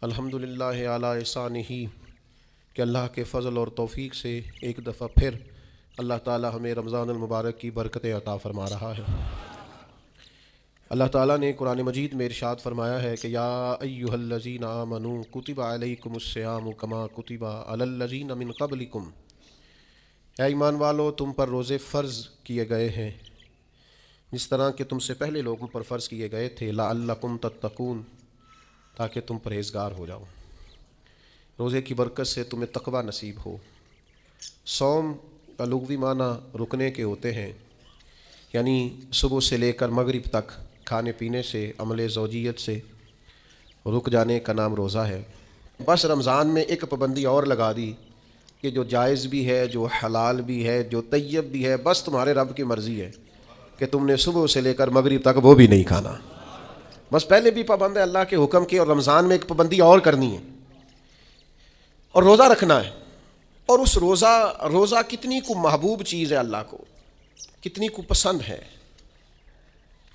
الحمدللہ علی احسانہ کہ اللہ کے فضل اور توفیق سے ایک دفعہ پھر اللہ تعالی ہمیں رمضان المبارک کی برکتیں عطا فرما رہا ہے۔ اللہ تعالیٰ نے قرآن مجید میں ارشاد فرمایا ہے کہ یا ایہا الذین آمنوا کتب علیکم الصیام کما کتب علی الذین من قبلکم، اے ایمان والو تم پر روزے فرض کیے گئے ہیں جس طرح کہ تم سے پہلے لوگوں پر فرض کیے گئے تھے، لعلکم تتقون، تاکہ تم پرہیزگار ہو جاؤ۔ روزے کی برکت سے تمہیں تقوی نصیب ہو۔ صوم کا لغوی معنی رکنے کے ہوتے ہیں، یعنی صبح سے لے کر مغرب تک کھانے پینے سے، عمل زوجیت سے رک جانے کا نام روزہ ہے۔ بس رمضان میں ایک پابندی اور لگا دی کہ جو جائز بھی ہے، جو حلال بھی ہے، جو طیب بھی ہے، بس تمہارے رب کی مرضی ہے کہ تم نے صبح سے لے کر مغرب تک وہ بھی نہیں کھانا۔ بس پہلے بھی پابند ہے اللہ کے حکم کی، اور رمضان میں ایک پابندی اور کرنی ہے اور روزہ رکھنا ہے۔ اور اس روزہ کتنی کو محبوب چیز ہے اللہ کو، کتنی کو پسند ہے۔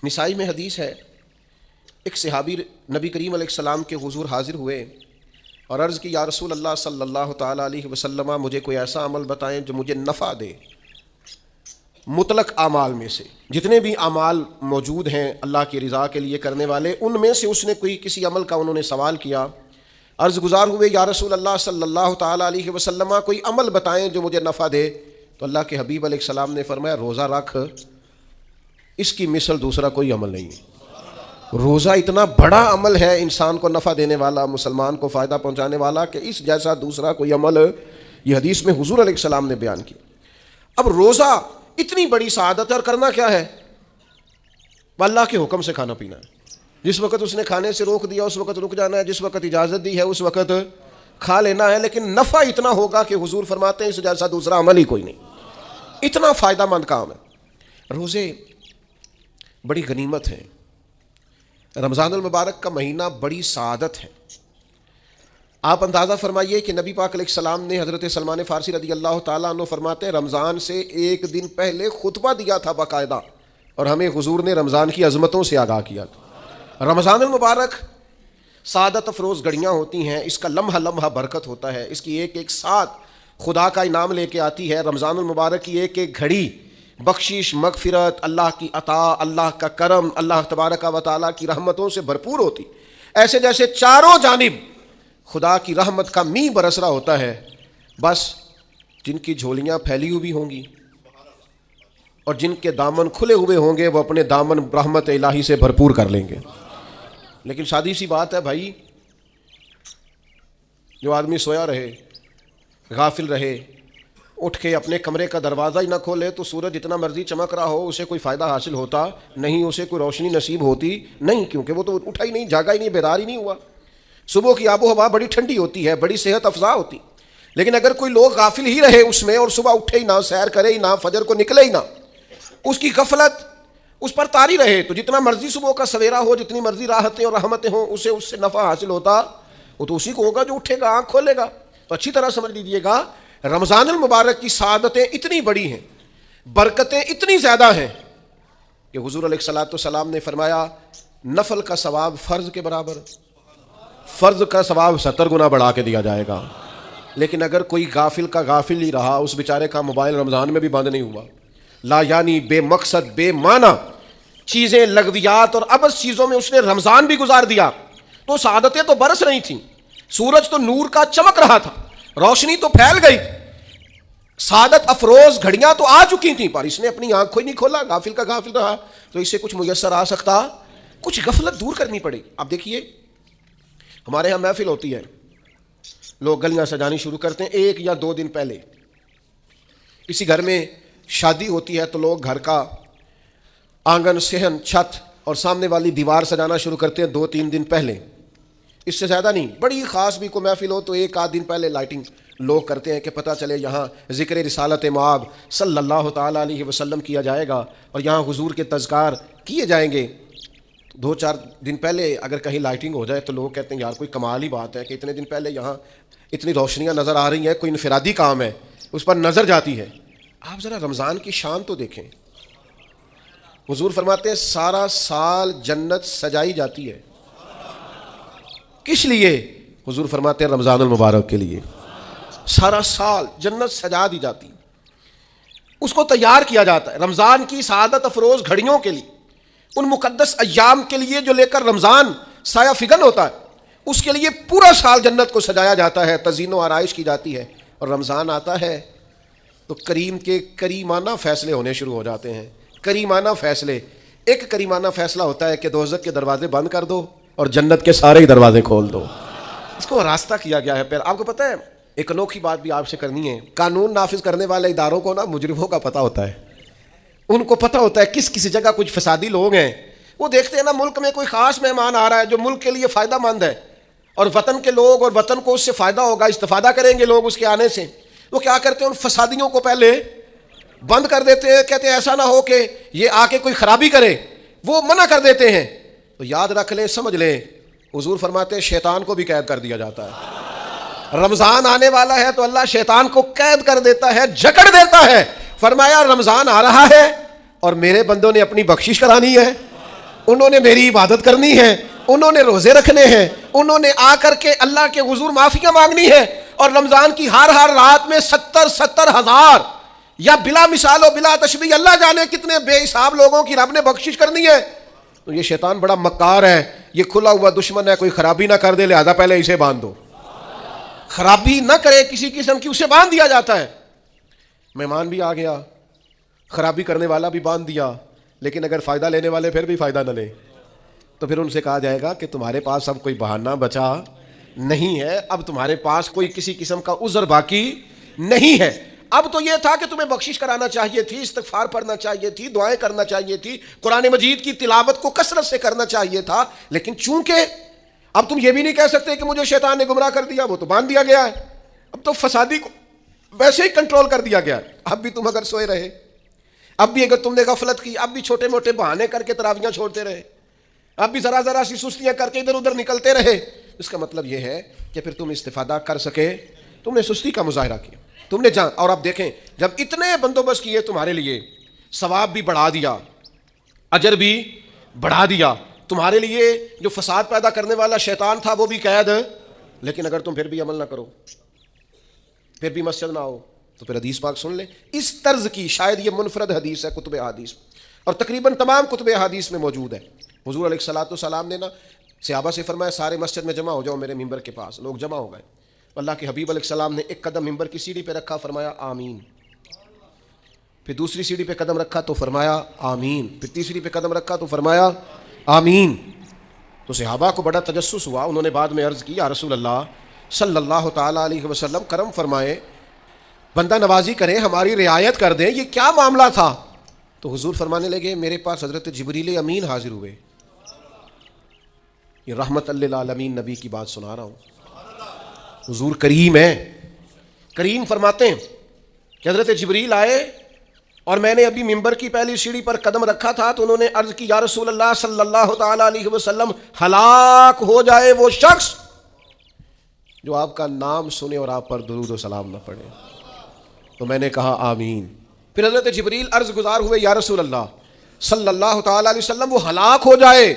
نسائی میں حدیث ہے، ایک صحابی نبی کریم علیہ السلام کے حضور حاضر ہوئے اور عرض کی یا رسول اللہ صلی اللہ تعالیٰ علیہ وسلم، مجھے کوئی ایسا عمل بتائیں جو مجھے نفع دے۔ مطلق اعمال میں سے جتنے بھی اعمال موجود ہیں اللہ کی رضا کے لیے کرنے والے، ان میں سے اس نے کسی عمل کا انہوں نے سوال کیا۔ عرض گزار ہوئے یا رسول اللہ صلی اللہ تعالیٰ علیہ وسلم، کوئی عمل بتائیں جو مجھے نفع دے۔ تو اللہ کے حبیب علیہ السلام نے فرمایا روزہ رکھ، اس کی مثل دوسرا کوئی عمل نہیں ہے۔ روزہ اتنا بڑا عمل ہے انسان کو نفع دینے والا، مسلمان کو فائدہ پہنچانے والا، کہ اس جیسا دوسرا کوئی عمل یہ حدیث میں حضور علیہ السلام نے بیان کی۔ اب روزہ اتنی بڑی سعادت ہے، اور کرنا کیا ہے؟ اللہ کے حکم سے کھانا پینا ہے۔ جس وقت اس نے کھانے سے روک دیا اس وقت رک جانا ہے، جس وقت اجازت دی ہے اس وقت کھا لینا ہے، لیکن نفع اتنا ہوگا کہ حضور فرماتے ہیں اس جیسا دوسرا عمل ہی کوئی نہیں۔ اتنا فائدہ مند کام ہے۔ روزے بڑی غنیمت ہے۔ رمضان المبارک کا مہینہ بڑی سعادت ہے۔ آپ اندازہ فرمائیے کہ نبی پاک علیہ السلام نے حضرت سلمان فارسی رضی اللہ تعالیٰ عنہ فرماتے ہیں رمضان سے ایک دن پہلے خطبہ دیا تھا باقاعدہ، اور ہمیں حضور نے رمضان کی عظمتوں سے آگاہ کیا تھا۔ رمضان المبارک سعادت افروز گھڑیاں ہوتی ہیں، اس کا لمحہ لمحہ برکت ہوتا ہے، اس کی ایک ایک ساتھ خدا کا انعام لے کے آتی ہے۔ رمضان المبارک کی ایک ایک گھڑی بخشش، مغفرت، اللہ کی عطا، اللہ کا کرم، اللہ تبارک و تعالیٰ کی رحمتوں سے بھرپور ہوتی، ایسے جیسے چاروں جانب خدا کی رحمت کا می برس رہا ہوتا ہے۔ بس جن کی جھولیاں پھیلی ہوئی ہوں گی اور جن کے دامن کھلے ہوئے ہوں گے وہ اپنے دامن رحمت الہی سے بھرپور کر لیں گے۔ لیکن سادی سی بات ہے بھائی، جو آدمی سویا رہے، غافل رہے، اٹھ کے اپنے کمرے کا دروازہ ہی نہ کھولے تو سورج جتنا مرضی چمک رہا ہو اسے کوئی فائدہ حاصل ہوتا نہیں، اسے کوئی روشنی نصیب ہوتی نہیں، کیونکہ وہ تو اٹھا ہی نہیں، جاگا ہی نہیں، بیدار ہی نہیں ہوا۔ صبح کی آب و ہوا بڑی ٹھنڈی ہوتی ہے، بڑی صحت افزا ہوتی، لیکن اگر کوئی لوگ غافل ہی رہے اس میں، اور صبح اٹھے ہی نہ، سیر کرے ہی نہ، فجر کو نکلے ہی نہ، اس کی غفلت اس پر طاری رہے، تو جتنا مرضی صبح کا سویرا ہو، جتنی مرضی راحتیں اور رحمتیں ہوں، اسے اس سے نفع حاصل ہوتا وہ تو اسی کو ہوگا جو اٹھے گا، آنکھ کھولے گا۔ تو اچھی طرح سمجھ لیجئے گا رمضان المبارک کی سعادتیں اتنی بڑی ہیں، برکتیں اتنی زیادہ ہیں کہ حضور علیہ الصلوۃ نے فرمایا نفل کا ثواب فرض کے برابر، فرض کا ثواب 70 گنا بڑھا کے دیا جائے گا۔ لیکن اگر کوئی غافل کا غافل ہی رہا، اس بیچارے کا موبائل رمضان میں بھی بند نہیں ہوا، لا یعنی بے مقصد بے معنی چیزیں، لغویات اور عبث چیزوں میں اس نے رمضان بھی گزار دیا، تو سعادتیں تو برس رہی تھیں، سورج تو نور کا چمک رہا تھا، روشنی تو پھیل گئی، سعادت افروز گھڑیاں تو آ چکی تھیں، پر اس نے اپنی آنکھ کو ہی نہیں کھولا، غافل کا غافل رہا، تو اسے کچھ میسر آ سکتا، کچھ غفلت دور کرنی پڑے گی۔ اب دیکھیے ہمارے ہاں محفل ہوتی ہے، لوگ گلیاں سجانی شروع کرتے ہیں 1 یا 2 دن پہلے۔ کسی گھر میں شادی ہوتی ہے تو لوگ گھر کا آنگن، صحن، چھت اور سامنے والی دیوار سجانا شروع کرتے ہیں 2-3 دن پہلے، اس سے زیادہ نہیں۔ بڑی خاص بھی کوئی محفل ہو تو 1 آدھ دن پہلے لائٹنگ لوگ کرتے ہیں کہ پتہ چلے یہاں ذکر رسالت مآب صلی اللہ تعالیٰ علیہ وسلم کیا جائے گا، اور یہاں حضور کے تذکار کیے جائیں گے۔ 2-4 دن پہلے اگر کہیں لائٹنگ ہو جائے تو لوگ کہتے ہیں یار کوئی کمال ہی بات ہے کہ اتنے دن پہلے یہاں اتنی روشنیاں نظر آ رہی ہیں، کوئی انفرادی کام ہے، اس پر نظر جاتی ہے۔ آپ ذرا رمضان کی شان تو دیکھیں، حضور فرماتے ہیں سارا سال جنت سجائی جاتی ہے، کس لیے؟ حضور فرماتے ہیں رمضان المبارک کے لیے سارا سال جنت سجا دی جاتی، اس کو تیار کیا جاتا ہے رمضان کی سعادت افروز گھڑیوں کے لیے، ان مقدس ایام کے لیے جو لے کر رمضان سایہ فگن ہوتا ہے، اس کے لیے پورا سال جنت کو سجایا جاتا ہے، تزئین و آرائش کی جاتی ہے. اور رمضان آتا ہے تو کریم کے کریمانہ فیصلے ہونے شروع ہو جاتے ہیں. کریمانہ فیصلے، ایک کریمانہ فیصلہ ہوتا ہے کہ دوزخ کے دروازے بند کر دو اور جنت کے سارے ہی دروازے کھول دو. اس کو راستہ کیا گیا ہے. پھر آپ کو پتہ ہے ایک انوکھی بات بھی آپ سے کرنی ہے، قانون نافذ کرنے والے اداروں کو نا مجرموں کا پتہ ہوتا ہے، ان کو پتہ ہوتا ہے کس کسی جگہ کچھ فسادی لوگ ہیں. وہ دیکھتے ہیں نا ملک میں کوئی خاص مہمان آ رہا ہے جو ملک کے لیے فائدہ مند ہے اور وطن کے لوگ اور وطن کو اس سے فائدہ ہوگا، استفادہ کریں گے لوگ اس کے آنے سے. وہ کیا کرتے ہیں ان فسادیوں کو پہلے بند کر دیتے ہیں، کہتے ہیں ایسا نہ ہو کہ یہ آ کے کوئی خرابی کرے، وہ منع کر دیتے ہیں. تو یاد رکھ لیں، سمجھ لیں، حضور فرماتے ہیں شیطان کو بھی قید کر دیا جاتا ہے. رمضان آنے والا ہے تو اللہ شیطان کو قید کر دیتا ہے، جکڑ دیتا ہے. فرمایا رمضان آ رہا ہے اور میرے بندوں نے اپنی بخشش کرانی ہے، انہوں نے میری عبادت کرنی ہے، انہوں نے روزے رکھنے ہیں، انہوں نے آ کر کے اللہ کے حضور معافیاں مانگنی ہے. اور رمضان کی ہر رات میں 70,000 یا بلا مثال و بلا تشبیہ اللہ جانے کتنے بے حساب لوگوں کی رب نے بخشش کرنی ہے. تو یہ شیطان بڑا مکار ہے، یہ کھلا ہوا دشمن ہے، کوئی خرابی نہ کر دے لہذا پہلے اسے باندھ دو، خرابی نہ کرے کسی قسم کی اسے باندھ دیا جاتا ہے. مہمان بھی آ گیا، خرابی کرنے والا بھی باندھ دیا، لیکن اگر فائدہ لینے والے پھر بھی فائدہ نہ لیں تو پھر ان سے کہا جائے گا کہ تمہارے پاس اب کوئی بہانہ بچا نہیں ہے، اب تمہارے پاس کوئی کسی قسم کا عذر باقی نہیں ہے. اب تو یہ تھا کہ تمہیں بخشش کرانا چاہیے تھی، استغفار پڑھنا چاہیے تھی، دعائیں کرنا چاہیے تھی، قرآن مجید کی تلاوت کو کثرت سے کرنا چاہیے تھا، لیکن چونکہ اب تم یہ بھی نہیں کہہ سکتے کہ مجھے شیطان نے گمراہ کر دیا، وہ تو باندھ دیا گیا ہے. اب تو فسادی کو ویسے ہی کنٹرول کر دیا گیا ہے. اب بھی تم اگر سوئے رہے، اب بھی اگر تم نے غفلت کی، اب بھی چھوٹے موٹے بہانے کر کے تراویحاں چھوڑتے رہے، اب بھی ذرا ذرا سی سستیاں کر کے ادھر ادھر نکلتے رہے، اس کا مطلب یہ ہے کہ پھر تم استفادہ کر سکے، تم نے سستی کا مظاہرہ کیا، تم نے جان. اور اب دیکھیں جب اتنے بندوبست کیے تمہارے لیے، ثواب بھی بڑھا دیا، اجر بھی بڑھا دیا، تمہارے لیے جو فساد پیدا کرنے والا شیطان تھا وہ بھی قید، لیکن اگر تم پھر بھی عمل نہ کرو، پھر بھی مسجد نہ ہو، تو پھر حدیث پاک سن لیں. اس طرز کی شاید یہ منفرد حدیث ہے کتب احادیث اور تقریباً تمام کتب احادیث میں موجود ہے. حضور علیہ الصلوۃ والسلام نے نا صحابہ سے فرمایا سارے مسجد میں جمع ہو جاؤ میرے ممبر کے پاس. لوگ جمع ہو گئے. اللہ کے حبیب علیہ السلام نے ایک قدم ممبر کی سیڑھی پہ رکھا، فرمایا آمین. پھر دوسری سیڑھی پہ قدم رکھا تو فرمایا آمین. پھر تیسری پہ قدم رکھا تو فرمایا آمین. تو صحابہ کو بڑا تجسس ہوا، انہوں نے بعد میں عرض کی یا رسول اللہ صلی اللہ تعالیٰ علیہ وسلم کرم فرمائے، بندہ نوازی کریں، ہماری رعایت کر دیں، یہ کیا معاملہ تھا؟ تو حضور فرمانے لگے میرے پاس حضرت جبریل امین حاضر ہوئے، یہ رحمت للعالمین نبی کی بات سنا رہا ہوں. حضور کریم ہے، کریم فرماتے ہیں کہ حضرت جبریل آئے اور میں نے ابھی ممبر کی پہلی سیڑھی پر قدم رکھا تھا تو انہوں نے عرض کی یا رسول اللہ صلی اللہ تعالی علیہ وسلم ہلاک ہو جائے وہ شخص جو آپ کا نام سنے اور آپ پر درود و سلام نہ پڑھے. تو میں نے کہا آمین. پھر حضرت جبریل عرض گزار ہوئے یا رسول اللہ صلی اللہ تعالی علیہ وسلم وہ ہلاک ہو جائے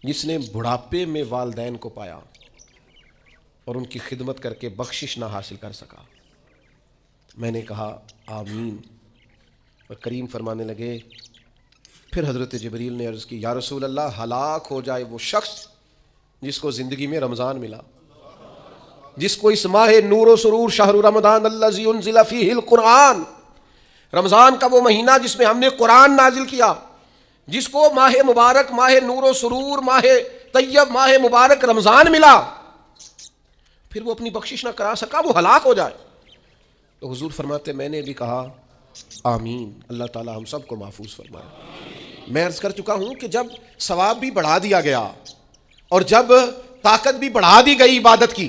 جس نے بڑھاپے میں والدین کو پایا اور ان کی خدمت کر کے بخشش نہ حاصل کر سکا. میں نے کہا آمین. اور کریم فرمانے لگے پھر حضرت جبریل نے عرض کی یا رسول اللہ ہلاک ہو جائے وہ شخص جس کو زندگی میں رمضان ملا، جس کو اس ماہ نور و سرور شہر رمضان الذی انزل فیہ القرآن، رمضان کا وہ مہینہ جس میں ہم نے قرآن نازل کیا، جس کو ماہ مبارک، ماہ نور و سرور، ماہ طیب، ماہ مبارک رمضان ملا، پھر وہ اپنی بخشش نہ کرا سکا، وہ ہلاک ہو جائے. تو حضور فرماتے میں نے بھی کہا آمین. اللہ تعالی ہم سب کو محفوظ فرمائے. میں عرض کر چکا ہوں کہ جب ثواب بھی بڑھا دیا گیا اور جب طاقت بھی بڑھا دی گئی عبادت کی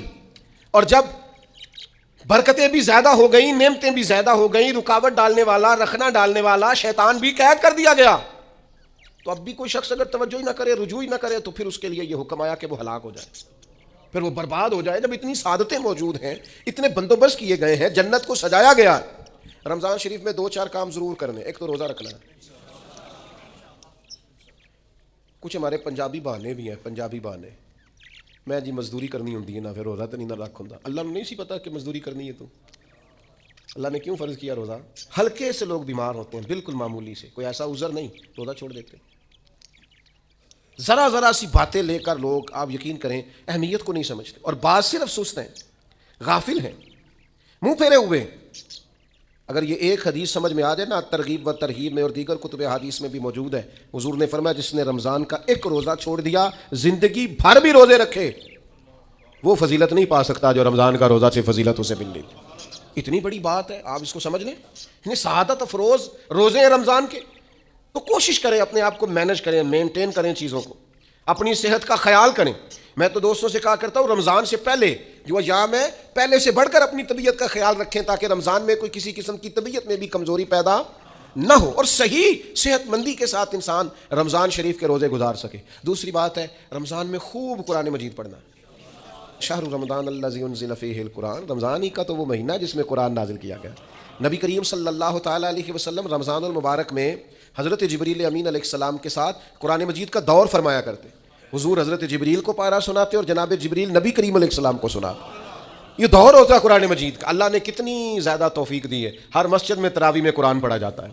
اور جب برکتیں بھی زیادہ ہو گئیں، نعمتیں بھی زیادہ ہو گئیں، رکاوٹ ڈالنے والا، رخنا ڈالنے والا شیطان بھی قید کر دیا گیا، تو اب بھی کوئی شخص اگر توجہ ہی نہ کرے، رجوع ہی نہ کرے، تو پھر اس کے لیے یہ حکم آیا کہ وہ ہلاک ہو جائے، پھر وہ برباد ہو جائے. جب اتنی سعادتیں موجود ہیں، اتنے بندوبست کیے گئے ہیں، جنت کو سجایا گیا ہے. رمضان شریف میں 2-4 کام ضرور کرنے. ایک تو روزہ رکھنا ہے. کچھ ہمارے پنجابی بہانے بھی ہیں، پنجابی بہانے. میں جی مزدوری کرنی ہوندی ہے نا پھر روزہ تو نہیں نہ رکھ ہوندا. اللہ نے نہیں سی پتا کہ مزدوری کرنی ہے تو اللہ نے کیوں فرض کیا روزہ؟ ہلکے سے لوگ بیمار ہوتے ہیں بالکل معمولی سے, کوئی ایسا عذر نہیں, روزہ چھوڑ دیتے. ذرا ذرا سی باتیں لے کر لوگ, آپ یقین کریں, اہمیت کو نہیں سمجھتے, اور بعض صرف سست ہیں, غافل ہیں, منہ پھیرے ہوئے. اگر یہ ایک حدیث سمجھ میں آ جائے نا, ترغیب و ترہیب میں اور دیگر کتب حدیث میں بھی موجود ہے, حضور نے فرمایا جس نے رمضان کا ایک روزہ چھوڑ دیا زندگی بھر بھی روزے رکھے وہ فضیلت نہیں پا سکتا جو رمضان کا روزہ سے فضیلت اسے مل گئی. اتنی بڑی بات ہے, آپ اس کو سمجھ لیں. اتنے سعادت افروز روزے ہیں رمضان کے, تو کوشش کریں اپنے آپ کو مینج کریں, مینٹین کریں چیزوں کو, اپنی صحت کا خیال کریں. میں تو دوستوں سے کہا کرتا ہوں رمضان سے پہلے جو ایام ہے پہلے سے بڑھ کر اپنی طبیعت کا خیال رکھیں تاکہ رمضان میں کوئی کسی قسم کی طبیعت میں بھی کمزوری پیدا نہ ہو اور صحیح صحت مندی کے ساتھ انسان رمضان شریف کے روزے گزار سکے. دوسری بات ہے رمضان میں خوب قرآن مجید پڑھنا. شہر رمضان الذی انزل فیہ القرآن, رمضان ہی کا تو وہ مہینہ جس میں قرآن نازل کیا گیا. نبی کریم صلی اللہ تعالیٰ علیہ وسلم رمضان المبارک میں حضرت جبریل امین علیہ السلام کے ساتھ قرآن مجید کا دور فرمایا کرتے. حضور حضرت جبریل کو پارہ سناتے اور جناب جبریل نبی کریم علیہ السلام کو سناتے. یہ دور ہوتا ہے قرآن مجید کا. اللہ نے کتنی زیادہ توفیق دی ہے, ہر مسجد میں تراویح میں قرآن پڑھا جاتا ہے.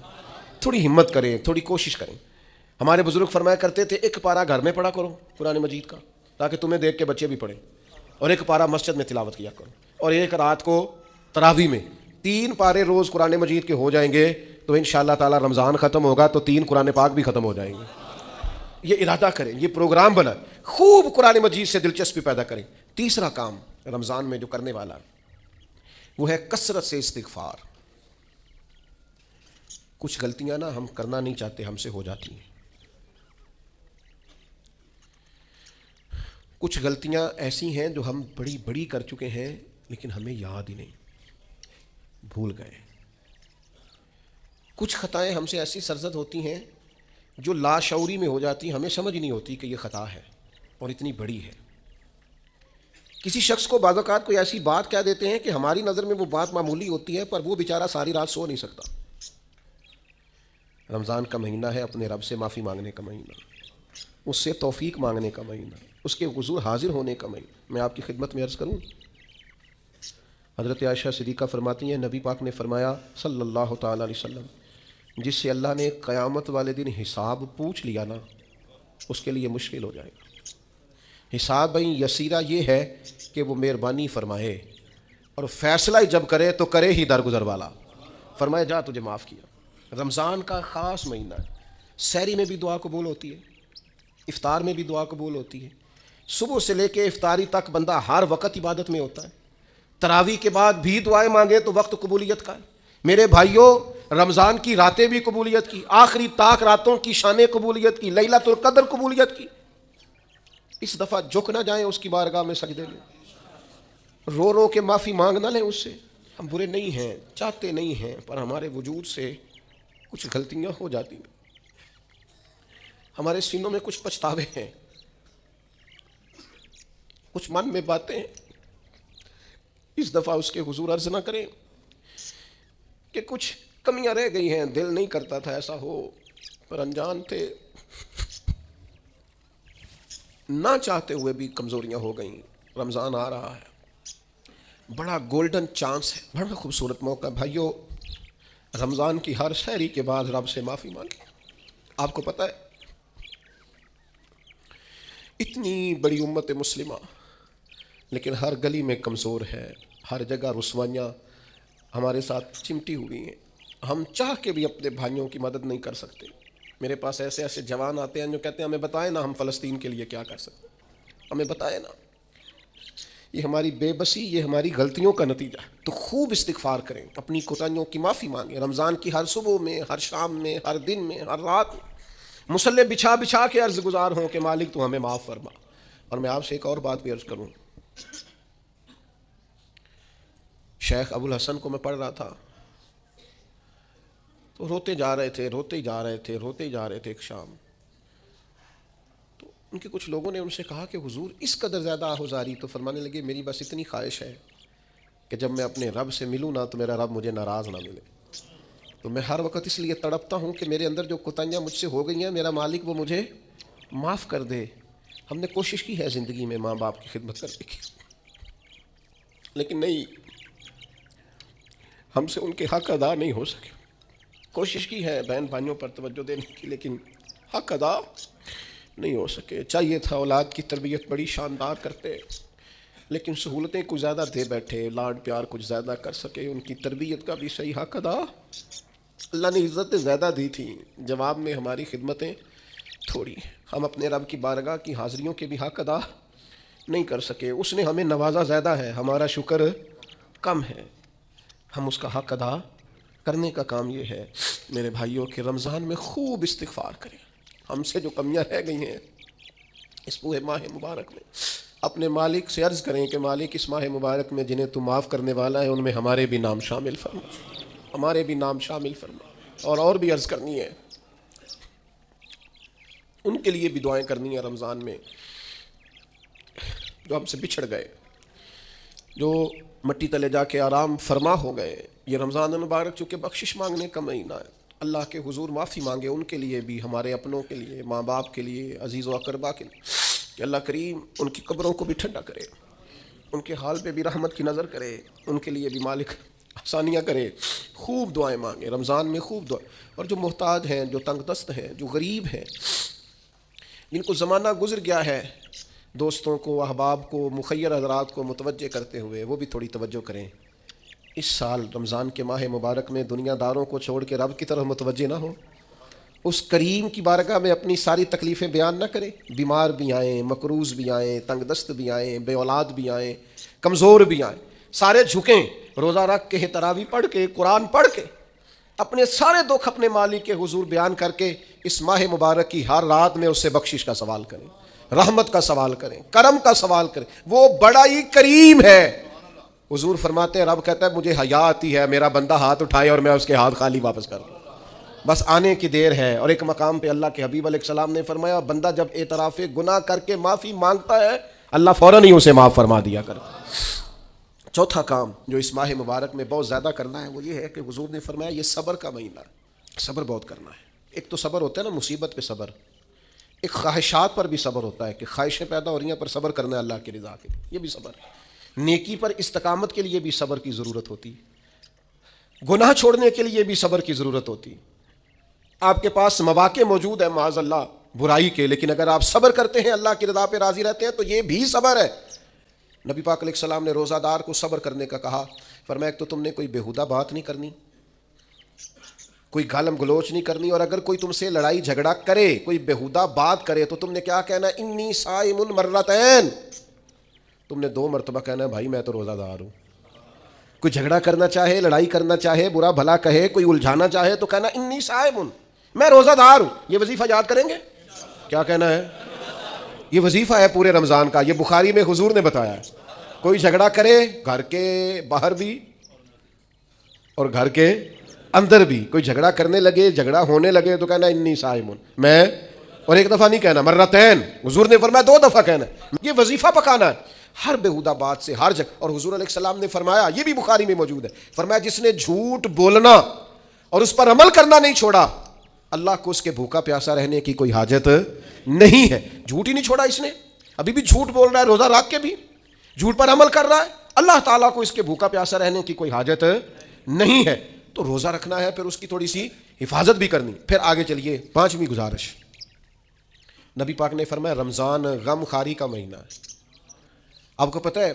تھوڑی ہمت کریں, تھوڑی کوشش کریں. ہمارے بزرگ فرمایا کرتے تھے ایک پارہ گھر میں پڑھا کرو قرآن مجید کا تاکہ تمہیں دیکھ کے بچے بھی پڑھیں, اور ایک پارہ مسجد میں تلاوت کیا کرو, اور ایک رات کو تراویح میں 3 پارے روز قرآن مجید کے ہو جائیں گے تو انشاءاللہ تعالی رمضان ختم ہوگا تو 3 قرآن پاک بھی ختم ہو جائیں گے. یہ ارادہ کریں, یہ پروگرام بنائیں, خوب قرآن مجید سے دلچسپی پیدا کریں. تیسرا کام رمضان میں جو کرنے والا وہ ہے کثرت سے استغفار. کچھ غلطیاں نا ہم کرنا نہیں چاہتے, ہم سے ہو جاتی ہیں. کچھ غلطیاں ایسی ہیں جو ہم بڑی بڑی کر چکے ہیں لیکن ہمیں یاد ہی نہیں, بھول گئے. کچھ خطائیں ہم سے ایسی سرزد ہوتی ہیں جو لاشعوری میں ہو جاتی, ہمیں سمجھ نہیں ہوتی کہ یہ خطا ہے اور اتنی بڑی ہے. کسی شخص کو بعض اوقات کوئی ایسی بات کہہ دیتے ہیں کہ ہماری نظر میں وہ بات معمولی ہوتی ہے پر وہ بیچارہ ساری رات سو نہیں سکتا. رمضان کا مہینہ ہے اپنے رب سے معافی مانگنے کا مہینہ, اس سے توفیق مانگنے کا مہینہ, اس کے حضور حاضر ہونے کا مہینہ. میں آپ کی خدمت میں عرض کروں, حضرت عائشہ صدیقہ فرماتی ہیں نبی پاک نے فرمایا صلی اللہ تعالی علیہ وسلم جس سے اللہ نے قیامت والے دن حساب پوچھ لیا نا اس کے لیے مشکل ہو جائے گا. حساب بھائی یسیرہ یہ ہے کہ وہ مہربانی فرمائے اور فیصلہ جب کرے تو کرے ہی درگزر والا, فرمائے جا تجھے معاف کیا. رمضان کا خاص مہینہ ہے, سحری میں بھی دعا قبول ہوتی ہے, افطار میں بھی دعا قبول ہوتی ہے, صبح سے لے کے افطاری تک بندہ ہر وقت عبادت میں ہوتا ہے. تراویح کے بعد بھی دعائیں مانگے تو وقت قبولیت کا ہے. میرے بھائیوں رمضان کی راتیں بھی قبولیت کی, آخری طاق راتوں کی شان قبولیت کی, لیلۃ القدر قبولیت کی. اس دفعہ جھک نہ جائیں اس کی بارگاہ میں سجدے میں, رو رو کے معافی مانگ نہ لیں اس سے. ہم برے نہیں ہیں, چاہتے نہیں ہیں, پر ہمارے وجود سے کچھ غلطیاں ہو جاتی ہیں, ہمارے سینوں میں کچھ پچھتاوے ہیں, کچھ من میں باتیں ہیں. اس دفعہ اس کے حضور عرض نہ کریں کہ کچھ کمیاں رہ گئی ہیں, دل نہیں کرتا تھا ایسا ہو پر انجان تھے, نہ چاہتے ہوئے بھی کمزوریاں ہو گئیں. رمضان آ رہا ہے, بڑا گولڈن چانس ہے, بڑا خوبصورت موقع. بھائیو رمضان کی ہر سحری کے بعد رب سے معافی مانگیں. آپ کو پتہ ہے اتنی بڑی امت مسلمہ لیکن ہر گلی میں کمزور ہے, ہر جگہ رسوائیاں ہمارے ساتھ چمٹی ہوئی ہیں. ہم چاہ کے بھی اپنے بھائیوں کی مدد نہیں کر سکتے. میرے پاس ایسے ایسے جوان آتے ہیں جو کہتے ہیں ہمیں بتائیں نا ہم فلسطین کے لیے کیا کر سکتے, ہمیں بتائیں نا. یہ ہماری بے بسی, یہ ہماری غلطیوں کا نتیجہ ہے. تو خوب استغفار کریں, اپنی کوتاہیوں کی معافی مانگیں. رمضان کی ہر صبح میں, ہر شام میں, ہر دن میں, ہر رات میں مصلی بچھا بچھا کے عرض گزار ہوں کہ مالک تو ہمیں معاف فرما. اور میں آپ سے ایک اور بات بھی عرض کروں, شیخ ابو الحسن کو میں پڑھ رہا تھا تو روتے جا رہے تھے, روتے ہی جا رہے تھے, روتے ہی جا رہے تھے. ایک شام تو ان کے کچھ لوگوں نے ان سے کہا کہ حضور اس قدر زیادہ آہوزاری, تو فرمانے لگے میری بس اتنی خواہش ہے کہ جب میں اپنے رب سے ملوں نا تو میرا رب مجھے ناراض نہ ملے. تو میں ہر وقت اس لیے تڑپتا ہوں کہ میرے اندر جو کوتاہیاں مجھ سے ہو گئی ہیں میرا مالک وہ مجھے معاف کر دے. ہم نے کوشش کی ہے زندگی میں ماں باپ کی خدمت کرنے کی، لیکن نہیں، ہم سے ان کے حق ادا نہیں ہو سکے۔ کوشش کی ہے بہن بھائیوں پر توجہ دینے کی، لیکن حق ادا نہیں ہو سکے۔ چاہیے تھا اولاد کی تربیت بڑی شاندار کرتے، لیکن سہولتیں کچھ زیادہ دے بیٹھے، لاڈ پیار کچھ زیادہ کر سکے، ان کی تربیت کا بھی صحیح حق ادا۔ اللہ نے عزتیں زیادہ دی تھیں، جواب میں ہماری خدمتیں تھوڑی، ہم اپنے رب کی بارگاہ کی حاضریوں کے بھی حق ادا نہیں کر سکے۔ اس نے ہمیں نوازا زیادہ ہے، ہمارا شکر کم ہے، ہم اس کا حق ادا کرنے کا کام یہ ہے میرے بھائیوں کہ رمضان میں خوب استغفار کریں۔ ہم سے جو کمیاں رہ گئی ہیں اس پورے ماہ مبارک میں، اپنے مالک سے عرض کریں کہ مالک اس ماہ مبارک میں جنہیں تو معاف کرنے والا ہے ان میں ہمارے بھی نام شامل فرما، ہمارے بھی نام شامل فرما۔ اور بھی عرض کرنی ہے، ان کے لیے بھی دعائیں کرنی ہیں رمضان میں جو ہم سے بچھڑ گئے، جو مٹی تلے جا کے آرام فرما ہو گئے۔ یہ رمضان المبارک چونکہ بخشش مانگنے کا مہینہ ہے، اللہ کے حضور معافی مانگے ان کے لیے بھی، ہمارے اپنوں کے لیے، ماں باپ کے لیے، عزیز و اقربا کے لیے، کہ اللہ کریم ان کی قبروں کو بھی ٹھنڈا کرے، ان کے حال پہ بھی رحمت کی نظر کرے، ان کے لیے بھی مالک آسانیاں کرے۔ خوب دعائیں مانگے رمضان میں، خوب دعائیں۔ اور جو محتاج ہیں، جو تنگ دست ہیں، جو غریب ہیں، جن کو زمانہ گزر گیا ہے، دوستوں کو، احباب کو، مخیر حضرات کو متوجہ کرتے ہوئے وہ بھی تھوڑی توجہ کریں۔ اس سال رمضان کے ماہ مبارک میں دنیا داروں کو چھوڑ کے رب کی طرف متوجہ نہ ہو، اس کریم کی بارگاہ میں اپنی ساری تکلیفیں بیان نہ کریں۔ بیمار بھی آئیں، مقروض بھی آئیں، تنگ دست بھی آئیں، بے اولاد بھی آئیں، کمزور بھی آئیں، سارے جھکیں، روزہ رکھ کے، تراویح پڑھ کے، قرآن پڑھ کے، اپنے سارے دکھ اپنے مالک کے حضور بیان کر کے اس ماہ مبارک کی ہر رات میں اس سے بخشش کا سوال کریں، رحمت کا سوال کریں، کرم کا سوال کریں۔ وہ بڑا ہی کریم ہے۔ حضور فرماتے ہیں، رب کہتا ہے مجھے حیا آتی ہے میرا بندہ ہاتھ اٹھائے اور میں اس کے ہاتھ خالی واپس کر دوں، بس آنے کی دیر ہے۔ اور ایک مقام پہ اللہ کے حبیب علیہ السلام نے فرمایا، بندہ جب اعتراف گناہ کر کے معافی مانگتا ہے اللہ فوراً ہی اسے معاف فرما دیا کرتا۔ چوتھا کام جو اس ماہ مبارک میں بہت زیادہ کرنا ہے وہ یہ ہے کہ حضور نے فرمایا یہ صبر کا مہینہ ہے، صبر بہت کرنا ہے۔ ایک تو صبر ہوتا ہے نا مصیبت پہ صبر، ایک خواہشات پر بھی صبر ہوتا ہے کہ خواہشیں پیدا ہو رہی ہیں پر صبر کرنا ہے اللہ کی رضا کے لیے، یہ بھی صبر ہے۔ نیکی پر استقامت کے لیے بھی صبر کی ضرورت ہوتی، گناہ چھوڑنے کے لیے بھی صبر کی ضرورت ہوتی۔ آپ کے پاس مواقع موجود ہے معاذ اللہ برائی کے، لیکن اگر آپ صبر کرتے ہیں اللہ کی رضا پہ راضی رہتے ہیں تو یہ بھی صبر ہے۔ نبی پاک علیہ السلام نے روزہ دار کو صبر کرنے کا کہا، فرمایا ایک تو تم نے کوئی بیہودہ بات نہیں کرنی، کوئی گالم گلوچ نہیں کرنی، اور اگر کوئی تم سے لڑائی جھگڑا کرے، کوئی بیہودہ بات کرے تو تم نے کیا کہنا، انی صائم مرتین، تم نے 2 مرتبہ کہنا ہے بھائی میں تو روزہ دار ہوں۔ کوئی جھگڑا کرنا چاہے، لڑائی کرنا چاہے، برا بھلا کہے، کوئی الجھانا چاہے تو کہنا انی صائم، میں روزہ دار ہوں۔ یہ وظیفہ یاد کریں گے؟ کیا کہنا ہے؟ یہ وظیفہ ہے پورے رمضان کا، یہ بخاری میں حضور نے بتایا ہے۔ کوئی جھگڑا کرے گھر کے باہر بھی اور گھر کے اندر بھی، کوئی جھگڑا کرنے لگے، جھگڑا ہونے لگے تو کہنا انی صائم، میں، اور ایک دفعہ نہیں کہنا، مرتین، حضور نے فرمایا 2 دفعہ کہنا ہے۔ یہ وظیفہ پکانا ہے ہر بےہودہ بات سے، ہر جگہ۔ اور حضور علیہ السلام نے فرمایا، یہ بھی بخاری میں موجود ہے، فرمایا جس نے جھوٹ بولنا اور اس پر عمل کرنا نہیں چھوڑا اللہ کو اس کے بھوکا پیاسا رہنے کی کوئی حاجت نہیں ہے۔ جھوٹ ہی نہیں چھوڑا اس نے، ابھی بھی جھوٹ بول رہا ہے، روزہ رکھ کے بھی جھوٹ پر عمل کر رہا ہے، اللہ تعالیٰ کو اس کے بھوکا پیاسا رہنے کی کوئی حاجت نہیں ہے۔ تو روزہ رکھنا ہے، پھر اس کی تھوڑی سی حفاظت بھی کرنی۔ پھر آگے چلیے، 5ویں گزارش، نبی پاک نے فرمایا رمضان غم خاری کا مہینہ ہے۔ آپ کو پتہ ہے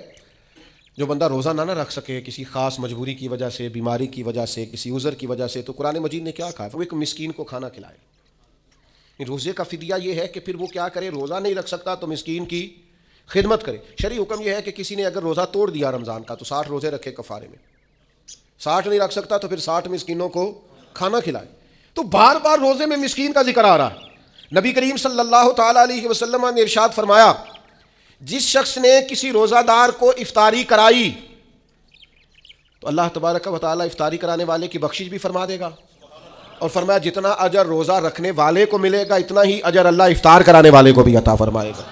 جو بندہ روزہ نہ رکھ سکے کسی خاص مجبوری کی وجہ سے، بیماری کی وجہ سے، کسی عذر کی وجہ سے، تو قرآن مجید نے کیا کہا، وہ ایک مسکین کو کھانا کھلائے۔ روزے کا فدیہ یہ ہے کہ پھر وہ کیا کرے، روزہ نہیں رکھ سکتا تو مسکین کی خدمت کرے۔ شرعی حکم یہ ہے کہ کسی نے اگر روزہ توڑ دیا رمضان کا تو 60 روزے رکھے کفارے میں، 60 نہیں رکھ سکتا تو پھر 60 مسکینوں کو کھانا کھلائے۔ تو بار بار روزے میں مسکین کا ذکر آ رہا ہے۔ نبی کریم صلی اللہ تعالیٰ علیہ وسلم نے ارشاد فرمایا، جس شخص نے کسی روزہ دار کو افطاری کرائی تو اللہ تبارک و تعالیٰ افطاری کرانے والے کی بخشش بھی فرما دے گا، اور فرمایا جتنا اجر روزہ رکھنے والے کو ملے گا اتنا ہی اجر اللہ افطار کرانے والے کو بھی عطا فرمائے گا۔